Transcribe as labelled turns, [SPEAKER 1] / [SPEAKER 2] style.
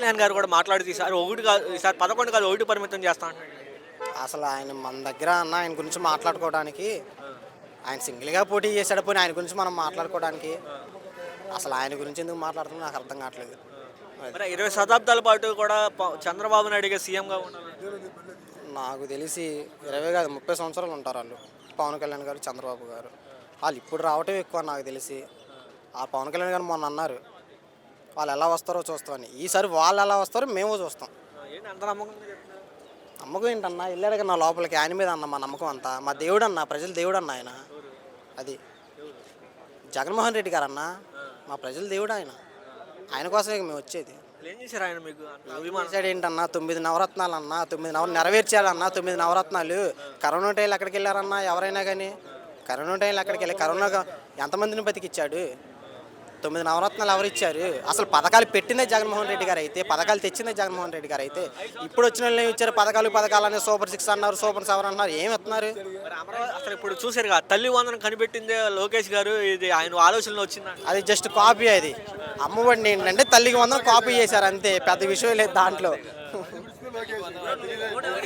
[SPEAKER 1] కళ్యాణ్ గారు కూడా మాట్లాడుతూ ఈసారి ఒకటి కాదు, ఈసారి 11 కాదు, ఒకటి పరిమితం చేస్తా అంటున్నాడు.
[SPEAKER 2] అసలు ఆయన మన దగ్గర అన్న ఆయన గురించి మాట్లాడుకోవడానికి ఆయన సింగిల్గా పోటీ చేశాడు. పోనీ ఆయన గురించి మనం మాట్లాడుకోవడానికి అసలు ఆయన గురించి ఎందుకు మాట్లాడుతున్నా నాకు అర్థం కావట్లేదు.
[SPEAKER 1] మరి 20 శతాబ్దాల పాటు కూడా చంద్రబాబు నాయుడుగా సీఎంగా ఉండాలి.
[SPEAKER 2] నాకు తెలిసి 20 కాదు 30 సంవత్సరాలు ఉంటారు వాళ్ళు, పవన్ కళ్యాణ్ గారు చంద్రబాబు గారు. వాళ్ళు ఇప్పుడు రావటం ఎక్కువ నాకు తెలిసి. ఆ పవన్ కళ్యాణ్ గారు మొన్న అన్నారు వాళ్ళు ఎలా వస్తారో చూస్తామని. ఈసారి వాళ్ళు ఎలా వస్తారో మేము చూస్తాం.
[SPEAKER 1] ఏంటి అంత నమ్మకంగా చెప్తున్నారు?
[SPEAKER 2] నమ్మకం ఏంటన్నా, వెళ్ళాడు కదా నా లోపలికి, ఆయన మీద అన్న మా నమ్మకం అంతా. మా దేవుడు అన్న, ప్రజల దేవుడు అన్న ఆయన. అది జగన్మోహన్ రెడ్డి గారు అన్న, మా ప్రజల దేవుడు ఆయన. ఆయన కోసమే మేము వచ్చేది.
[SPEAKER 1] ఏం చేశారు ఆయన మీకు అంత అభిమానం?
[SPEAKER 2] చేశాడు ఏంటన్నా, 9 నవరత్నాలు అన్న, 9 నెరవేర్చాడన్న. 9 నవరత్నాలు. కరోనా టైంలో ఎక్కడికి వెళ్ళారన్నా ఎవరైనా కానీ? కరోనా టైంలో ఎక్కడికి వెళ్ళి కరోనాగా ఎంతమందిని బతికిచ్చాడు? 9 నవరత్నాలు ఎవరు ఇచ్చారు? అసలు పథకాలు పెట్టిందే జగన్మోహన్ రెడ్డి గారు అయితే, పథకాలు తెచ్చిందే జగన్మోహన్ రెడ్డి గారు అయితే. ఇప్పుడు వచ్చిన వాళ్ళు ఏమి ఇచ్చారు? పథకాలు అని సూపర్ 6 అన్నారు, సూపర్ 7 అన్నారు. ఏమి ఇస్తున్నారు?
[SPEAKER 1] మరి అమరావతి అసలు ఇప్పుడు చూసారు కదా, తల్లి వందనం కనిపెట్టిందే లోకేష్ గారు. ఇది ఆయన ఆలోచనలో వచ్చిందండి.
[SPEAKER 2] అది జస్ట్ కాపీ. అది అమ్మఒడిని ఏంటంటే తల్లికి వందనం కాపీ చేశారు అంతే, పెద్ద విషయం లేదు దాంట్లో.